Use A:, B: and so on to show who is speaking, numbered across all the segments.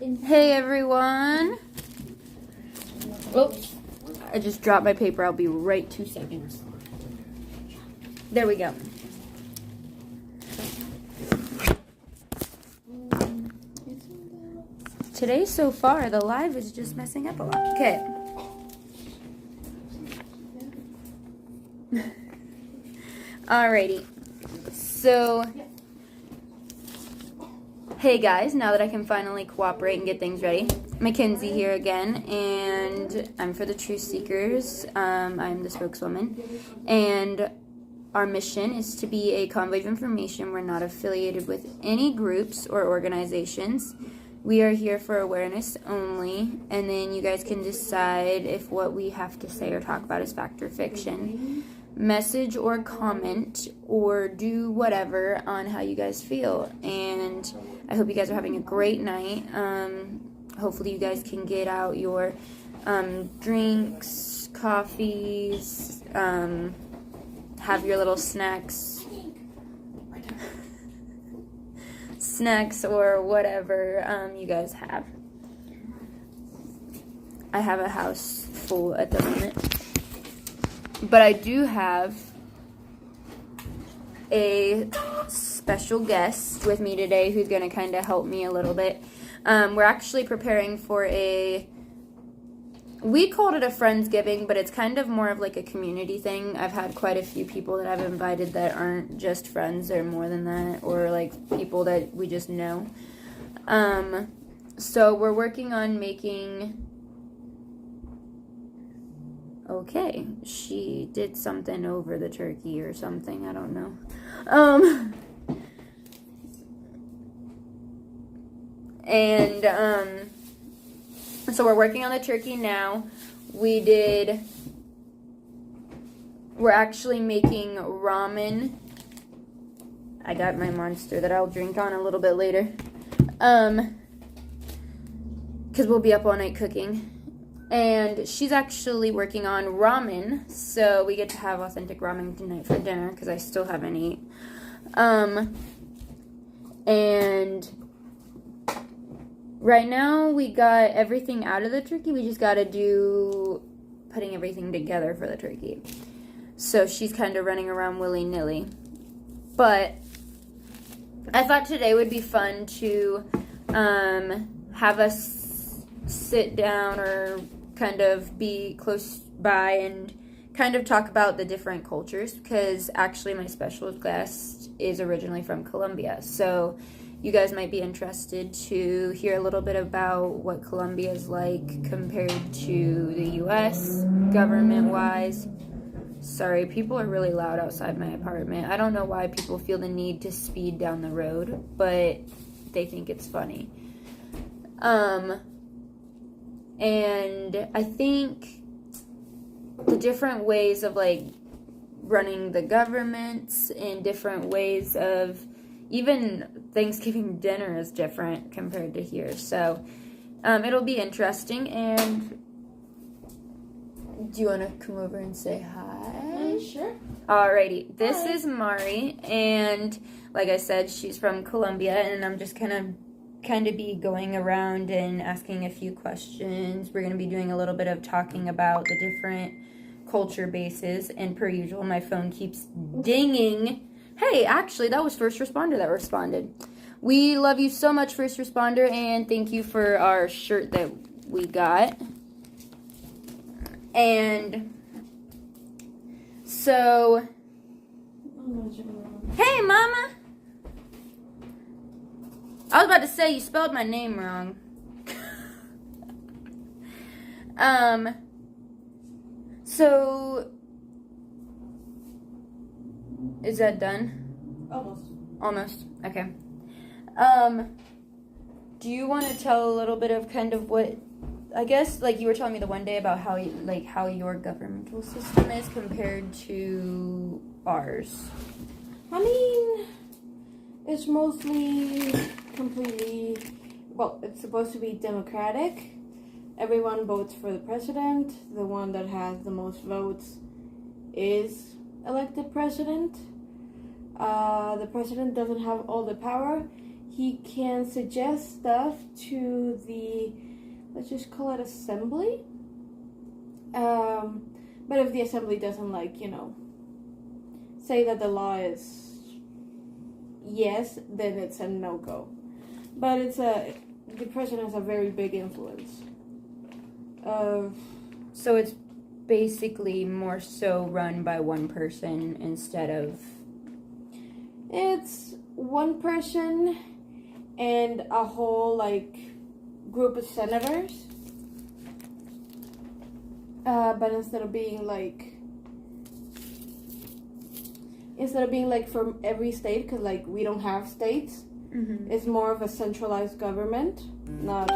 A: Hey everyone. Oops. I just dropped my paper. I'll be right 2 seconds. There we go. Today so far, the live is just messing up a lot. Okay. Alrighty. So, hey guys, now that I can finally cooperate and get things ready. Mackenzie here again, and I'm for the Truth Seekers. I'm the spokeswoman, and our mission is to be a convoy of information. We're not affiliated with any groups or organizations. We are here for awareness only, and then you guys can decide if what we have to say or talk about is fact or fiction. Message or comment or do whatever on how you guys feel, and I hope you guys are having a great night. Hopefully you guys can get out your drinks, coffees, have your little snacks or whatever you guys have. I have a house full at the moment, but I do have a special guest with me today who's going to kind of help me a little bit. We're actually preparing for we called it a Friendsgiving, but it's kind of more of like a community thing. I've had quite a few people that I've invited that aren't just friends, they're more than that, or like people that we just know. So we're working on making... Okay, she did something over the turkey or something, I don't know. So we're working on the turkey now. We're actually making ramen. I got my Monster that I'll drink on a little bit later. Because we'll be up all night cooking. And she's actually working on ramen, so we get to have authentic ramen tonight for dinner, because I still haven't eaten. And right now we got everything out of the turkey. We just got to do putting everything together for the turkey. So she's kind of running around willy-nilly. But I thought today would be fun to have us sit down or kind of be close by and kind of talk about the different cultures, because actually my special guest is originally from Colombia, so you guys might be interested to hear a little bit about what Colombia is like compared to the US government-wise. Sorry, people are really loud outside my apartment. I don't know why people feel the need to speed down the road, but they think it's funny. And I think the different ways of like running the governments and different ways of even Thanksgiving dinner is different compared to here. So it'll be interesting. And do you want to come over and say hi?
B: Sure.
A: Alrighty. This is Mari, and like I said, she's from Colombia, and I'm just kind of be going around and asking a few questions. We're going to be doing a little bit of talking about the different culture bases, and per usual, my phone keeps dinging. Hey, actually, that was First Responder that responded. We love you so much, First Responder, and thank you for our shirt that we got. And so, hey, Mama! I was about to say you spelled my name wrong. So is that done? Almost. Okay. Do you want to tell a little bit of kind of what, I guess, like you were telling me the one day about how your governmental system is compared to ours?
B: I mean, it's mostly completely, well, it's supposed to be democratic. Everyone votes for the president. The one that has the most votes is elected president. The president doesn't have all the power. he can suggest stuff to the, let's just call it assembly. But if the assembly doesn't say that the law is yes, then it's a no-go. But the president has a very big influence.
A: So it's basically more so run by one person instead of...
B: It's one person and a whole, group of senators. But instead of being from every state, because we don't have states,
A: Mm-hmm.
B: it's more of a centralized government. Not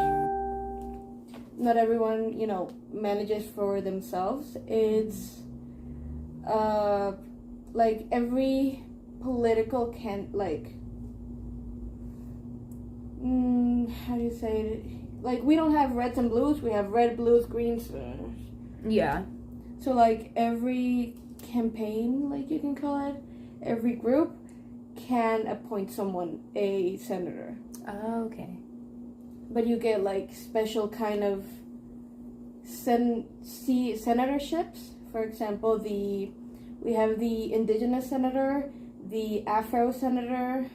B: everyone manages for themselves. It's every political how do you say it? We don't have reds and blues. We have red, blues, greens.
A: Yeah.
B: So every campaign, you can call it, every group can appoint someone a senator.
A: Oh, okay.
B: But you get special kind of senatorships. For example, we have the indigenous senator, the Afro senator,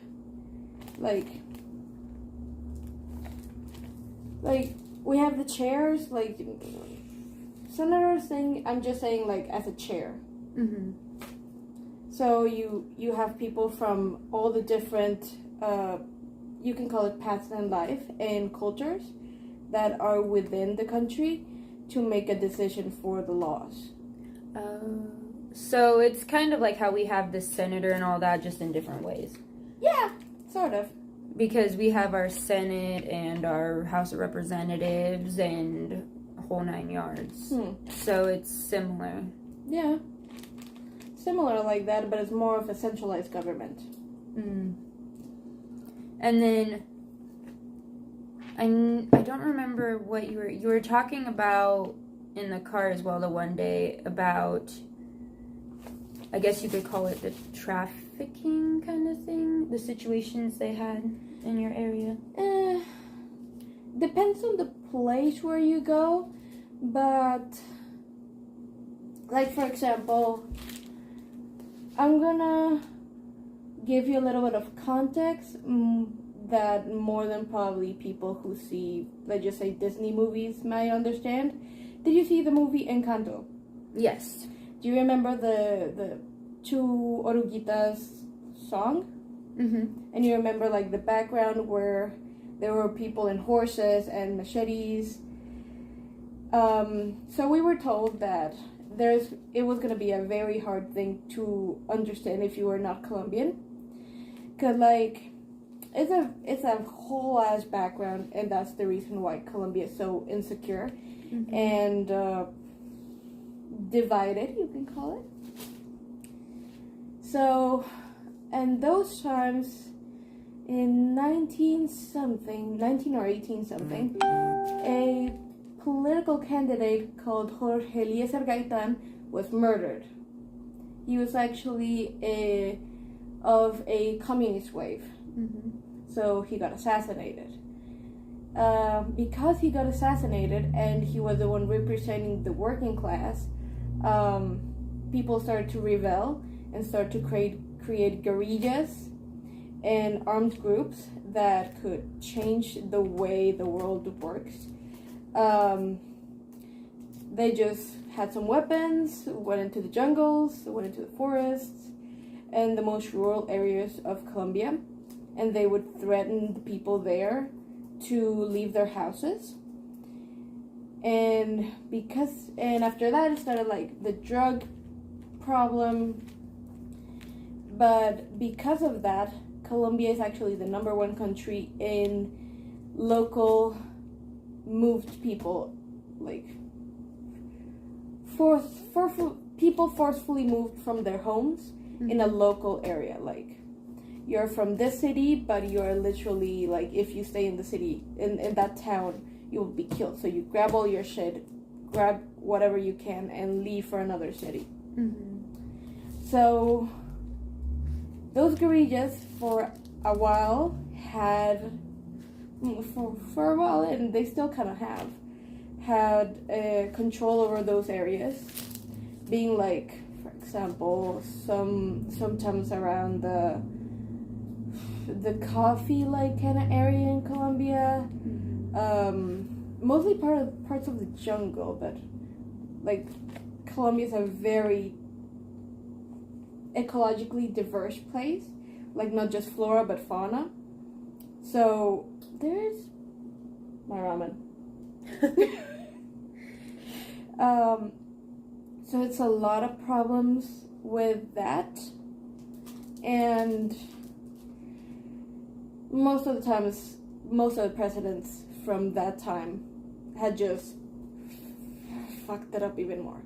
B: we have the chairs, senators thing. I'm just saying as a chair.
A: Mm-hmm.
B: So you have people from all the different, you can call it paths in life and cultures that are within the country to make a decision for the laws.
A: So it's kind of like how we have the senator and all that, just in different ways.
B: Yeah, sort of.
A: Because we have our Senate and our House of Representatives and whole 9 yards. So it's similar.
B: Yeah. Similar like that, but it's more of a centralized government.
A: And then I don't remember what you were talking about in the car as well the one day about, I guess you could call it the trafficking kind of thing, the situations they had in your area.
B: Depends on the place where you go, but for example, I'm gonna give you a little bit of context that more than probably people who see, let's just say, Disney movies might understand. Did you see the movie Encanto?
A: Yes.
B: Do you remember the two Oruguitas song?
A: Mm-hmm.
B: And you remember the background where there were people in horses and machetes. So we were told that it was going to be a very hard thing to understand if you were not Colombian, because it's a whole ass background, and that's the reason why Colombia is so insecure and divided, you can call it. So, and those times in 19 or 18 something, a political candidate called Jorge Eliezer Gaitan was murdered. He was actually of a communist wave. So he got assassinated. Because he got assassinated and he was the one representing the working class, people started to rebel and start to create guerrillas and armed groups that could change the way the world works. They just had some weapons, went into the jungles, went into the forests, and the most rural areas of Colombia, and they would threaten the people there to leave their houses. And after that it started the drug problem. But because of that, Colombia is actually the number one country in local moved people, people forcefully moved from their homes in a local area. You're from this city, but you're literally, if you stay in the city, in that town, you will be killed. So you grab all your shit, grab whatever you can, and leave for another city. So those guerrillas for a while had for a while, and they still kind of had control over those areas, being like, for example, sometimes around the coffee like kind of area in Colombia, mostly parts of the jungle, but like Colombia is a very ecologically diverse place, like not just flora but fauna. So there's my ramen. So it's a lot of problems with that, and most of the presidents from that time had just fucked it up even more.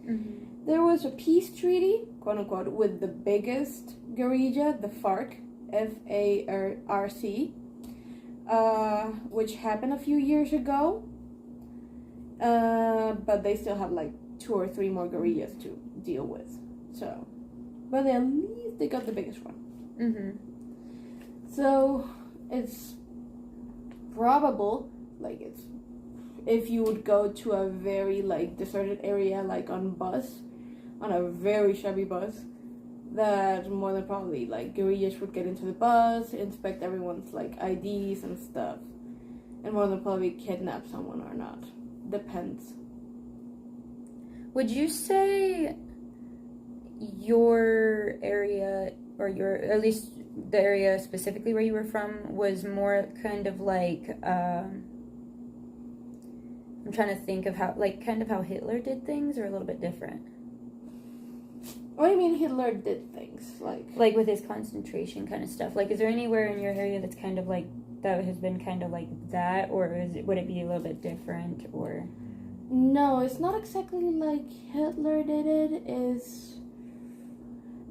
A: Mm-hmm.
B: There was a peace treaty, quote unquote, with the biggest guerrilla, the FARC, FARC, which happened a few years ago. But they still have like 2 or 3 more guerrillas to deal with. So, but at least they got the biggest one.
A: Mm-hmm.
B: So it's probable, like it's, if you would go to a very like deserted area, like on a very shabby bus, that more than probably like guerrillas would get into the bus, inspect everyone's like IDs and stuff, and more than probably kidnap someone or not. Depends.
A: Would you say your area, or at least the area specifically where you were from, was more kind of like, I'm trying to think of how Hitler did things, or a little bit different?
B: What do you mean Hitler did things?
A: Like with his concentration kind of stuff. Like, is there anywhere in your area that's kind of like, that has been kind of like that, or would it be a little bit different, or?
B: No, it's not exactly like Hitler did it.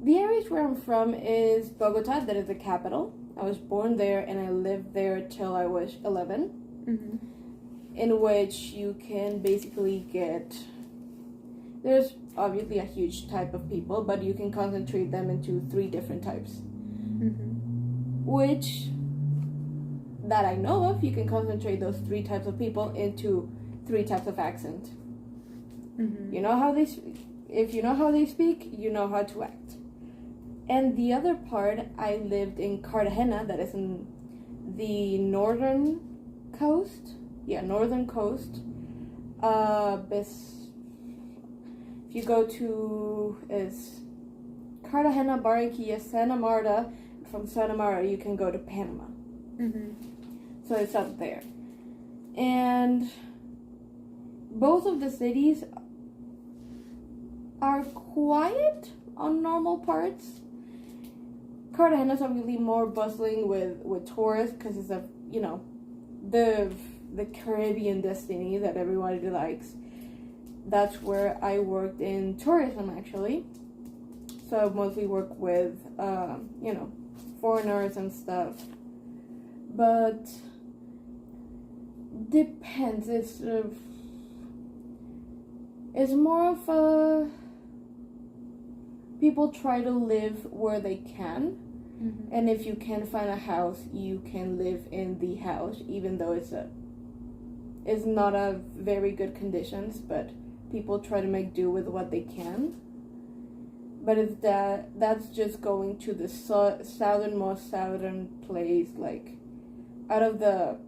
B: The areas where I'm from is Bogota, that is the capital. I was born there and I lived there till I was 11.
A: Mm-hmm.
B: In which you can basically there's obviously a huge type of people, but you can concentrate them into 3 different types.
A: Mm-hmm.
B: Which, that I know of, you can concentrate those 3 types of people into 3 types of accent.
A: Mm-hmm.
B: You know how if you know how they speak, you know how to act. And the other part, I lived in Cartagena, that is in the northern coast. Yeah, northern coast. If you go to Cartagena, Barranquilla, Santa Marta. From Santa Marta, you can go to Panama.
A: Mm-hmm.
B: So it's up there. And both of the cities are quiet on normal parts. Cartagena is obviously more bustling with tourists, because it's the Caribbean destiny that everybody likes. That's where I worked in tourism, actually. So I mostly work with foreigners and stuff. But depends. It's more of a, people try to live where they can.
A: Mm-hmm.
B: And if you can find a house, you can live in the house, even though it's not a very good conditions, but people try to make do with what they can. But that's just going to the southernmost place, like out of the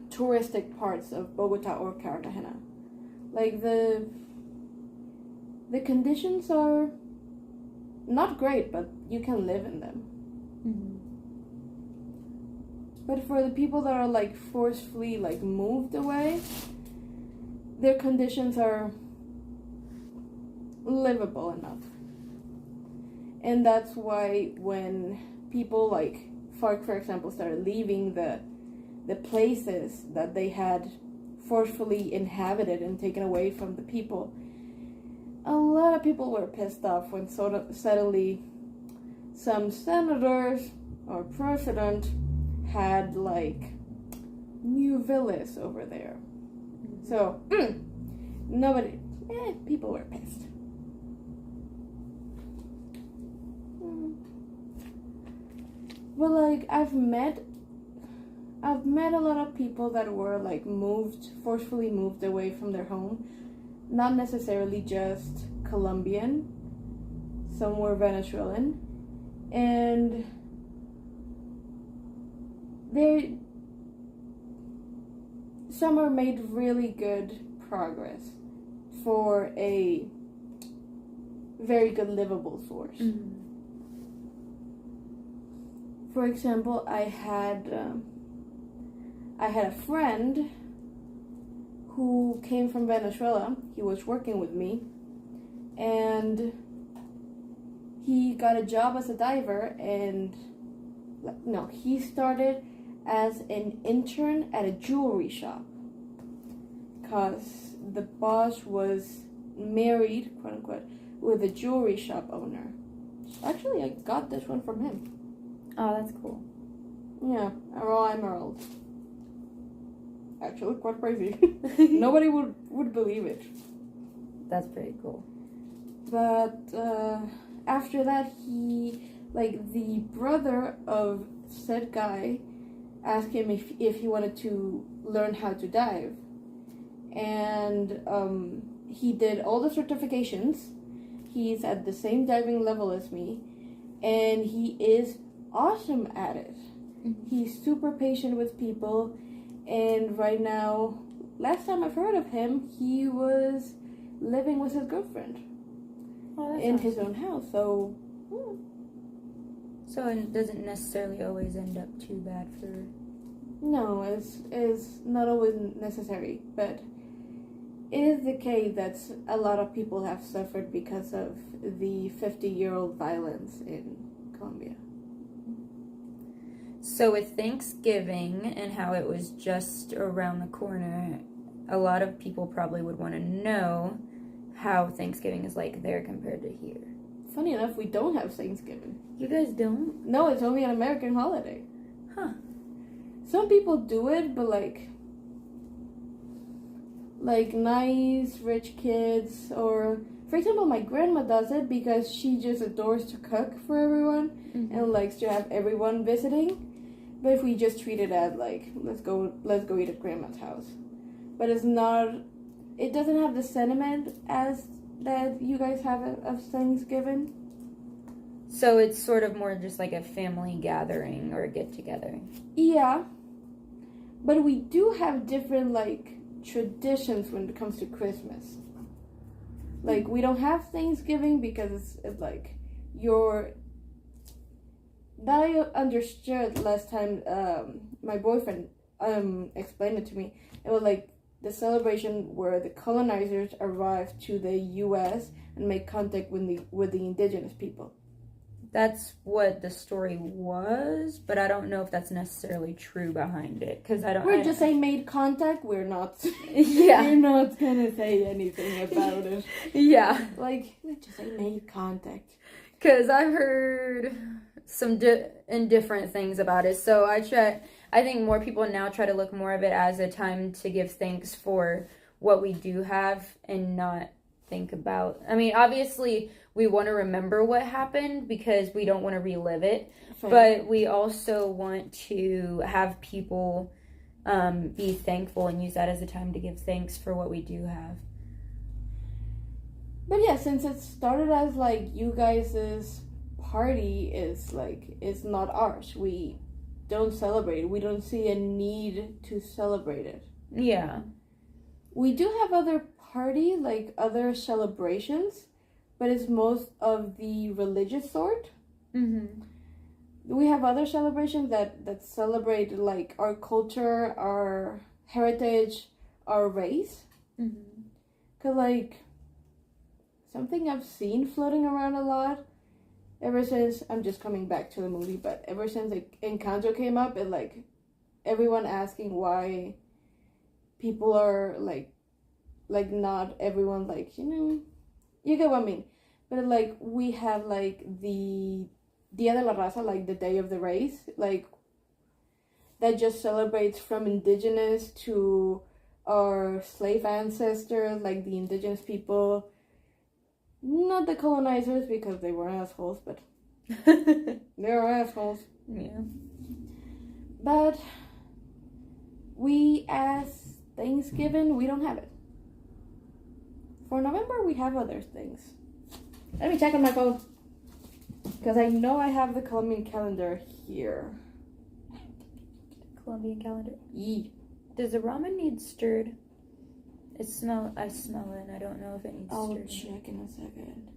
B: touristic parts of Bogota or Cartagena. Like the conditions are not great, but you can live in them.
A: Mm-hmm.
B: But for the people that are like forcefully like moved away, their conditions are livable enough. And that's why when people like FARC, for example, started leaving the places that they had forcefully inhabited and taken away from the people, a lot of people were pissed off when suddenly some senators or president had like new villas over there. So people were pissed. But like I've met a lot of people that were like forcefully moved away from their home. Not necessarily just Colombian. Some were Venezuelan. And Summer made really good progress for a very good livable source.
A: Mm-hmm.
B: For example, I had a friend who came from Venezuela. He was working with me, and he got a job as a diver. And no, he started as an intern at a jewelry shop because the boss was married, quote unquote, with a jewelry shop owner. Actually, I got this one from him.
A: Oh, that's cool.
B: Yeah, a raw emerald. Actually, quite crazy. Nobody would believe it.
A: That's pretty cool.
B: But after that, the brother of said guy asked him if he wanted to learn how to dive. And he did all the certifications. He's at the same diving level as me. And he is awesome at it.
A: Mm-hmm.
B: He's super patient with people. And right now, last time I've heard of him, he was living with his girlfriend in his own house. So
A: it doesn't necessarily always end up too bad for...
B: No, it's not always necessary, but it is the case that a lot of people have suffered because of the 50-year-old violence in Colombia.
A: So with Thanksgiving and how it was just around the corner, a lot of people probably would want to know how Thanksgiving is like there compared to here.
B: Funny enough, we don't have Thanksgiving.
A: You guys don't?
B: No, it's only an American holiday.
A: Huh.
B: Some people do it, but like nice, rich kids, or for example, my grandma does it because she just adores to cook for everyone
A: Mm-hmm.
B: and likes to have everyone visiting. But if we just treat it as like let's go eat at grandma's house, but it doesn't have the sentiment as that you guys have of Thanksgiving.
A: So it's sort of more just like a family gathering or a get-together.
B: Yeah, but we do have different like traditions when it comes to Christmas. Like we don't have Thanksgiving because it's like that I understood last time my boyfriend explained it to me. It was like the celebration where the colonizers arrived to the U.S. and made contact with the indigenous people.
A: That's what the story was, but I don't know if that's necessarily true behind it because
B: We're just saying made contact. We're not.
A: Yeah.
B: We're not gonna say anything about it.
A: Yeah.
B: Like let's just say made contact.
A: Because I've heard some indifferent things about it. So I think more people now try to look more of it as a time to give thanks for what we do have and not think about. I mean, obviously, we want to remember what happened because we don't want to relive it.
B: Fair.
A: But we also want to have people be thankful and use that as a time to give thanks for what we do have.
B: But yeah, since it started as like you guys' party is not ours. We don't celebrate it. We don't see a need to celebrate it.
A: Yeah.
B: We do have other other celebrations, but it's most of the religious sort.
A: Mm-hmm.
B: We have other celebrations that celebrate like our culture, our heritage, our race.
A: Mm-hmm.
B: 'Cause like something I've seen floating around a lot ever since, I'm just coming back to the movie, but ever since Encanto came up, and like everyone asking why people are like not everyone like, you get what I mean. But like we have like the Dia de la Raza, like the Day of the Race, like that just celebrates from indigenous to our slave ancestors, like the indigenous people. Not the colonizers because they were assholes, but they're assholes.
A: Yeah.
B: But we, as Thanksgiving, we don't have it. For November, we have other things. Let me check on my phone. Because I know I have the Colombian calendar here.
A: Colombian calendar.
B: Yee.
A: Does the ramen need stirred? I smell it, and I don't know if it needs
B: I'll
A: stirred.
B: check in a second.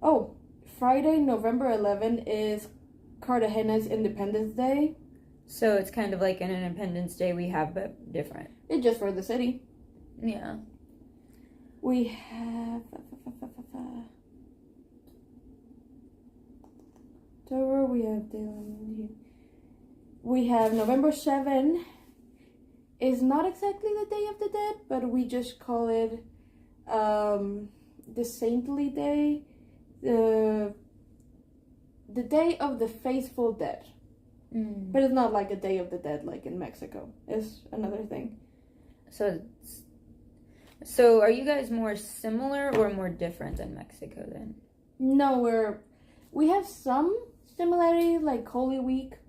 B: Oh, Friday, November 11 is Cartagena's Independence Day.
A: So it's kind of like an Independence Day we have, but different.
B: It's just for the city.
A: Yeah.
B: We have... October, we have Dylan. We have November 7 is not exactly the Day of the Dead, but we just call it the Saintly Day, the Day of the Faithful Dead. But it's not like a Day of the Dead like in Mexico. It's another thing.
A: So are you guys more similar or more different than Mexico then?
B: No, we have some similarity, like Holy Week.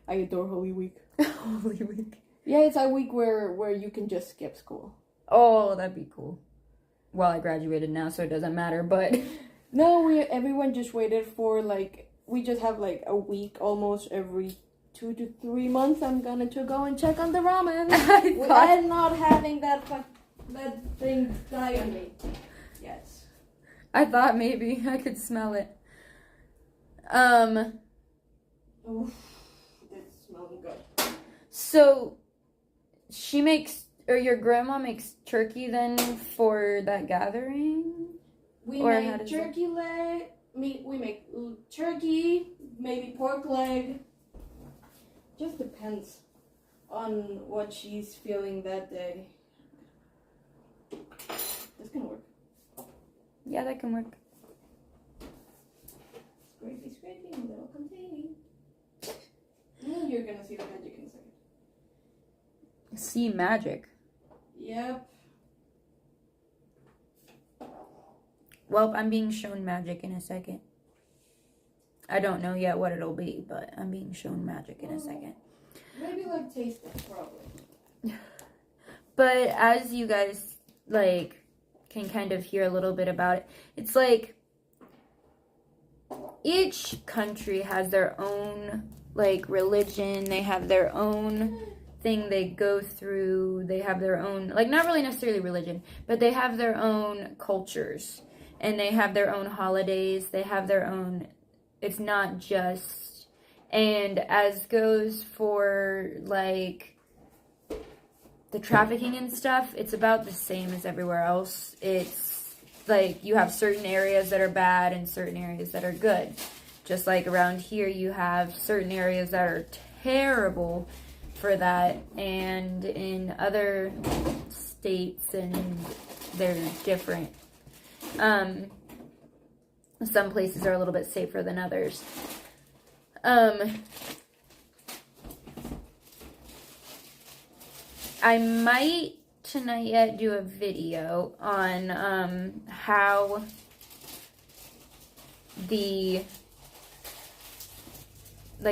B: I adore Holy Week.
A: Holy Week.
B: Yeah, it's a week where you can just skip school.
A: Oh, that'd be cool. Well, I graduated now, so it doesn't matter, but...
B: No, everyone just waited for, like, we just have, like, a week almost every 2 to 3 months. I'm gonna go and check on the ramen. I'm not having that thing die on me. Yes.
A: I thought maybe I could smell it.
B: Oof, it's smelling good.
A: So, your grandma makes turkey then for that gathering?
B: We
A: Or
B: make turkey leg. We make turkey, maybe pork leg. Just depends on what she's feeling that day. This can work.
A: Yeah, that can work.
B: Scrapey, a little container. You're gonna see the magic in a second.
A: See magic.
B: Yep.
A: Well, I'm being shown magic in a second. I don't know yet what it'll be, but I'm being shown magic in a second.
B: Maybe like taste it, probably.
A: But as you guys, like, can kind of hear a little bit about it, it's like each country has their own, like, religion. They have their own thing they go through. They have their own, like, not really necessarily religion, but they have their own cultures. And they have their own holidays. They have their own, it's not just, and as goes for, like, the trafficking and stuff, it's about the same as everywhere else. It's, like, you have certain areas that are bad and certain areas that are good. Just like around here, you have certain areas that are terrible for that, and in other states, and they're different. Some places are a little bit safer than others. I might tonight yet do a video on how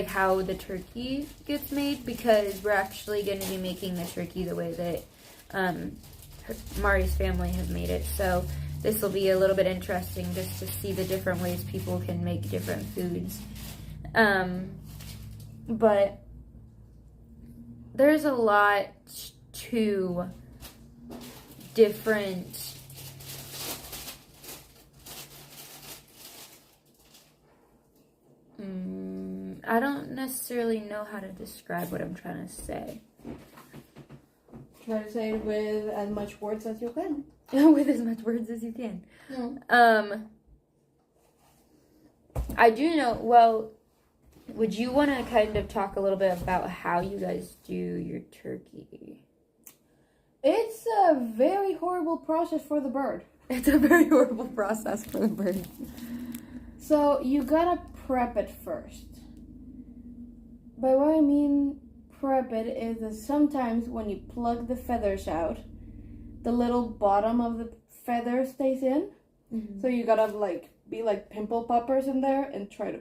A: how the turkey gets made, because we're actually going to be making the turkey the way that Mari's family has made it. So this will be a little bit interesting just to see the different ways people can make different foods. But there's a lot to different I don't necessarily know how to describe what I'm trying to say.
B: Try to say it with as much words as you can.
A: With as much words as you can.
B: Yeah.
A: I do know, well, would you want to kind of talk a little bit about how you guys do your turkey?
B: It's a very horrible process for the bird.
A: It's a very horrible process for the bird.
B: So you gotta prep it first. By what I mean prep it is that sometimes when you plug the feathers out, the little bottom of the feather stays in. Mm-hmm. So you gotta be like pimple poppers in there and try to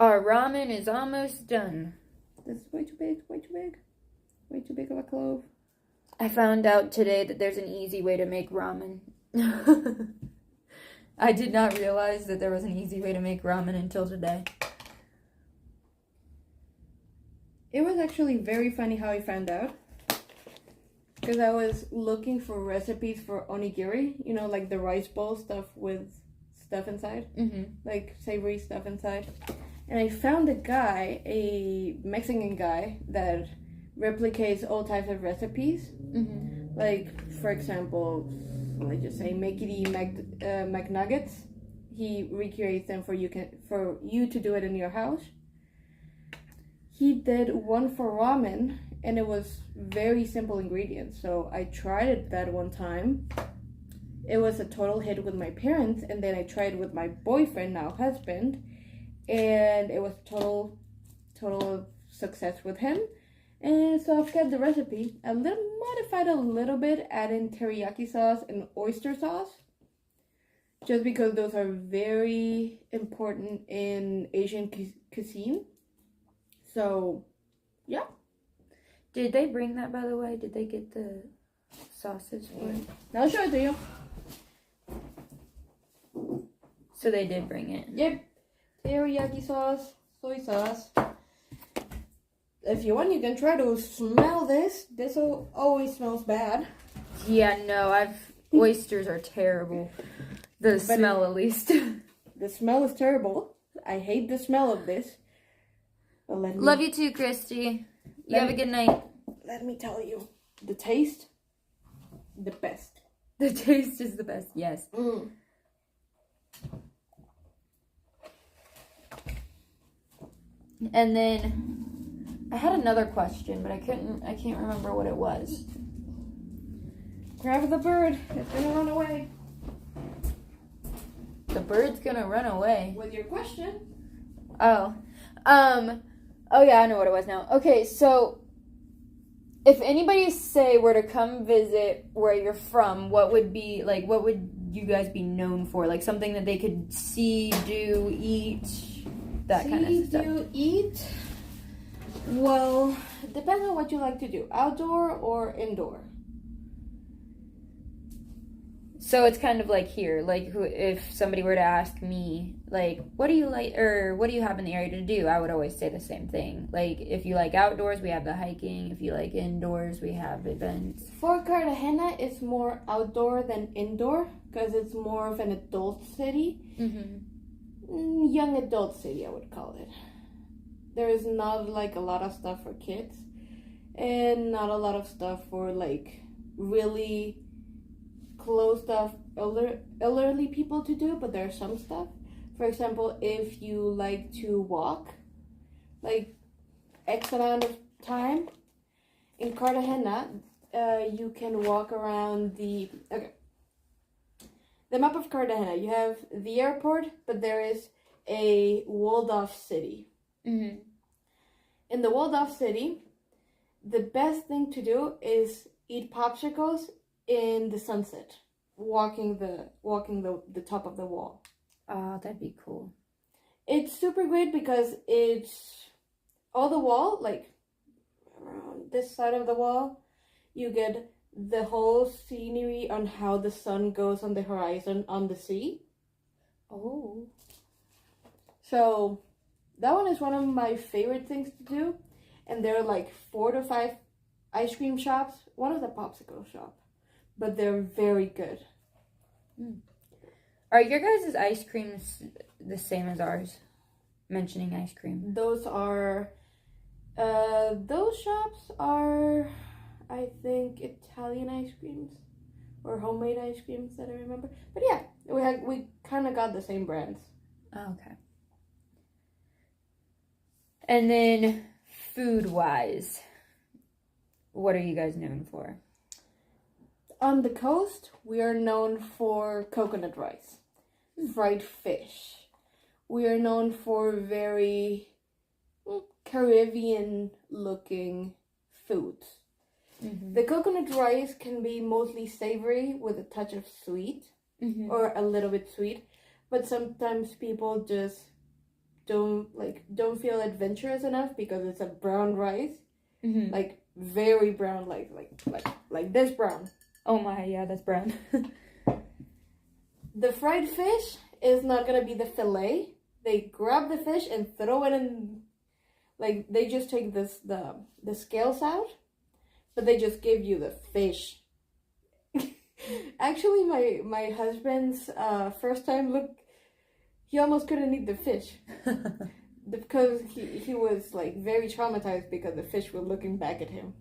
A: Our ramen is almost done.
B: This is way too big, way too big. Way too big of a clove.
A: I found out today that there's an easy way to make ramen. I did not realize that there was an easy way to make ramen until today.
B: It was actually very funny how I found out. Because I was looking for recipes for onigiri. You know, like the rice bowl stuff with stuff inside.
A: Mm-hmm.
B: Like savory stuff inside. And I found a Mexican guy that replicates all types of recipes.
A: Mm-hmm.
B: Like, for example, let's just say Makey McNuggets. He recreates them for you to do it in your house. He did one for ramen, and it was very simple ingredients. So I tried it that one time. It was a total hit with my parents, and then I tried it with my boyfriend, now husband, and it was total success with him. And so I've got the recipe modified a little bit, adding teriyaki sauce and oyster sauce, just because those are very important in Asian cuisine. So, yeah.
A: Did they bring that, by the way? Did they get the sauces for it?
B: I'll show it to you.
A: So they did bring it.
B: Yep. Teriyaki sauce, soy sauce. If you want, you can try to smell this. This always smells bad.
A: Yeah, no, oysters are terrible. The smell, at least.
B: The smell is terrible. I hate the smell of this. But
A: Love you too, Christy. You have a good night.
B: Let me tell you. The taste, the best.
A: The taste is the best, yes.
B: Mm.
A: And then I had another question, but I can't remember what it was.
B: Grab the bird. It's gonna run away.
A: The bird's gonna run away.
B: With your question.
A: Oh. Oh yeah, I know what it was now. Okay, so if anybody were to come visit where you're from, what would you guys be known for? Like something that they could see, do, eat, that kind of stuff.
B: Do, eat. Well, it depends on what you like to do. Outdoor or indoor.
A: So it's kind of like here, like if somebody were to ask me, like, what do you like, or what do you have in the area to do? I would always say the same thing. Like, if you like outdoors, we have the hiking. If you like indoors, we have events.
B: For Cartagena, it's more outdoor than indoor because it's more of an adult city.
A: Mm-hmm.
B: Young adult city, I would call it. There is not like a lot of stuff for kids and not a lot of stuff for like really closed off elderly people to do, but there's some stuff. For example, if you like to walk like X amount of time in Cartagena, you can walk around the map of Cartagena. You have the airport, but there is a walled off city.
A: Mm-hmm.
B: In the walled off city, the best thing to do is eat popsicles in the sunset, walking the top of the wall.
A: Oh, that'd be cool.
B: It's super great because it's all the wall, like around this side of the wall, you get the whole scenery on how the sun goes on the horizon on the sea.
A: Oh.
B: So that one is one of my favorite things to do. And there are like 4 to 5 ice cream shops. One is a popsicle shop. But they're very good.
A: Mm. Are your guys' ice creams the same as ours? Mentioning ice cream.
B: Those shops are, I think, Italian ice creams. Or homemade ice creams that I remember. But yeah, we kind of got the same brands.
A: Oh, okay. And then, food-wise, what are you guys known for?
B: On the coast, we are known for coconut rice, fried fish. We are known for very Caribbean-looking foods.
A: Mm-hmm.
B: The coconut rice can be mostly savory with a touch of sweet,
A: mm-hmm.
B: or a little bit sweet, but sometimes people just don't feel adventurous enough because it's a brown rice,
A: Mm-hmm.
B: like very brown, like this brown.
A: Oh my, yeah, that's brown.
B: The fried fish is not gonna be the fillet. They grab the fish and throw it in, like they just take the scales out, but they just give you the fish. Actually, my husband's first time look, he almost couldn't eat the fish because he was like very traumatized because the fish were looking back at him.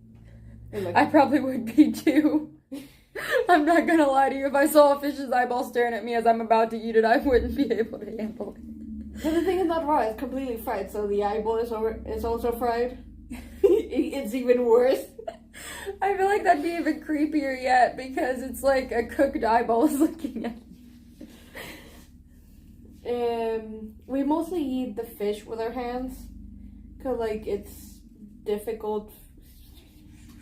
B: Like,
A: I probably would be too. I'm not gonna lie to you. If I saw a fish's eyeball staring at me as I'm about to eat it, I wouldn't be able to handle it.
B: but the thing is not raw; it's completely fried. So the eyeball is also fried. It's even worse.
A: I feel like that'd be even creepier yet because it's like a cooked eyeball is looking at you.
B: We mostly eat the fish with our hands, cause like it's difficult.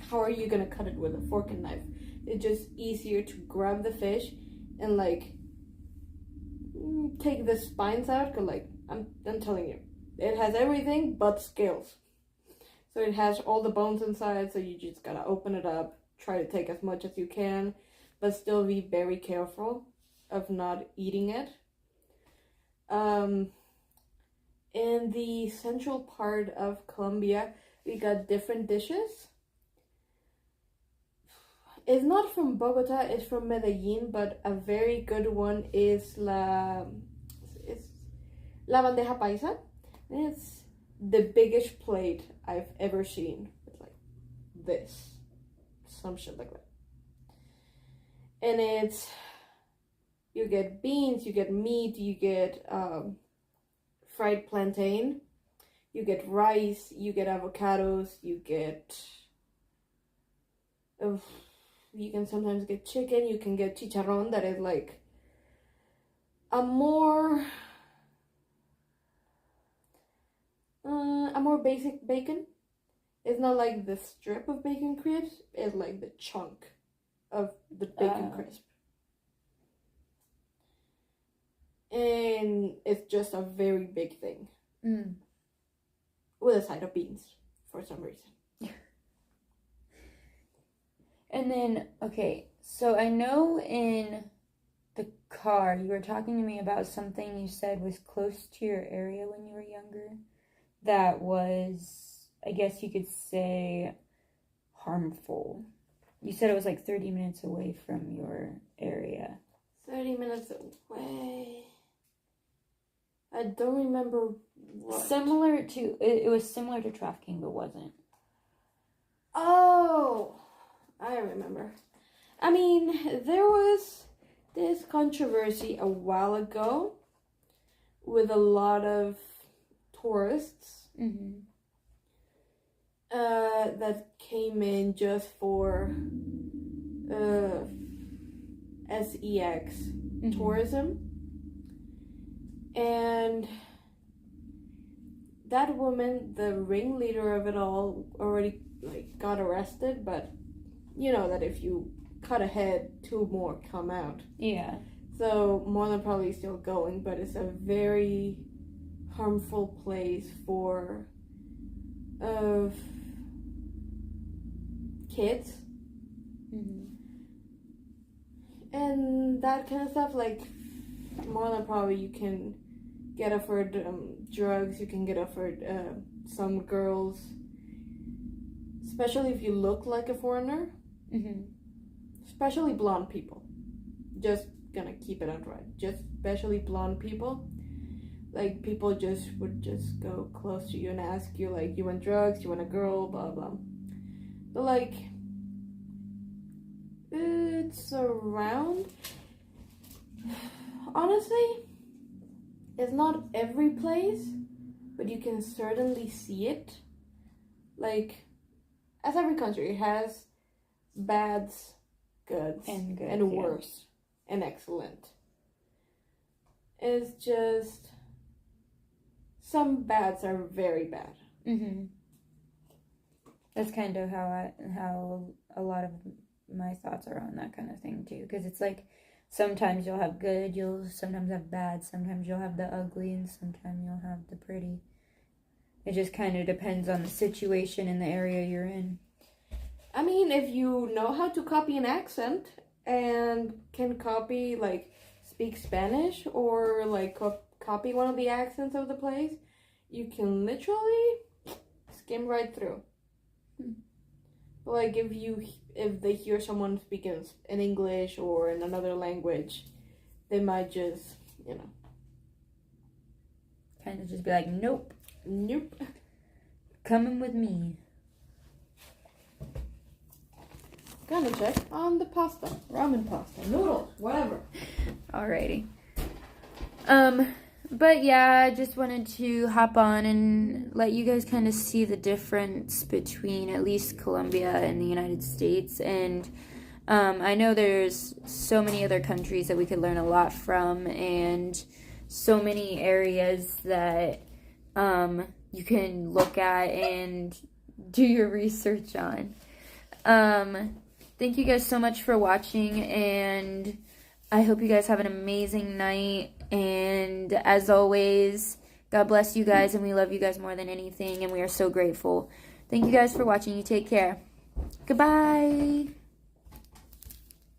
B: How are you gonna cut it with a fork and knife? It's just easier to grab the fish and like take the spines out. Cause like I'm telling you, it has everything but scales. So it has all the bones inside. So you just gotta open it up, try to take as much as you can, but still be very careful of not eating it. In the central part of Colombia, we got different dishes. It's not from Bogota, it's from Medellin, but a very good one is la bandeja paisa. And it's the biggest plate I've ever seen. It's like this. Some shit like that. And it's, you get beans, you get meat, you get fried plantain, you get rice, you get avocados, you get... you can sometimes get chicken, you can get chicharrón, that is like a more basic bacon. It's not like the strip of bacon crisp, it's like the chunk of the bacon crisp. And it's just a very big thing. With a side of beans, for some reason.
A: And then, okay, so I know in the car you were talking to me about something you said was close to your area when you were younger that was, I guess you could say, harmful. You said it was like 30 minutes away from your area.
B: 30 minutes away. I don't remember what.
A: Similar to, it was similar to trafficking, but wasn't.
B: Oh, I remember. I mean, there was this controversy a while ago with a lot of tourists that came in just for SEX tourism. And that woman, the ringleader of it all, already like got arrested, but you know that if you cut a head, 2 more come out.
A: Yeah.
B: So more than probably still going, but it's a very harmful place for kids. And that kind of stuff, like more than probably you can get offered drugs, you can get offered some girls, especially if you look like a foreigner, especially blonde people. Just gonna keep it outright. Just especially blonde people. Like people would just go close to you and ask you like, you want drugs, you want a girl, blah blah. But like, it's around. Honestly, it's not every place, but you can certainly see it. Like, as every country has bads, goods, and worse, and excellent. It's just some bads are very bad.
A: That's kind of how a lot of my thoughts are on that kind of thing too, because it's like Sometimes you'll have good, you'll sometimes have bad, sometimes you'll have the ugly, and sometimes you'll have the pretty. It just kind of depends on the situation and the area you're in.
B: I mean, if you know how to copy an accent and can copy, like, speak Spanish or, like, copy one of the accents of the place, you can literally skim right through. Like, if they hear someone speaking in English or in another language, they might just,
A: Kind of just be like, nope.
B: Nope.
A: Coming with me.
B: Gonna check on the pasta. Ramen pasta. Noodles. Whatever.
A: Alrighty. But yeah, I just wanted to hop on and let you guys kind of see the difference between at least Colombia and the United States. And I know there's so many other countries that we could learn a lot from, and so many areas that you can look at and do your research on. Thank you guys so much for watching, and I hope you guys have an amazing night. And as always, God bless you guys, and we love you guys more than anything, and we are so grateful. Thank you guys for watching. You take care. Goodbye.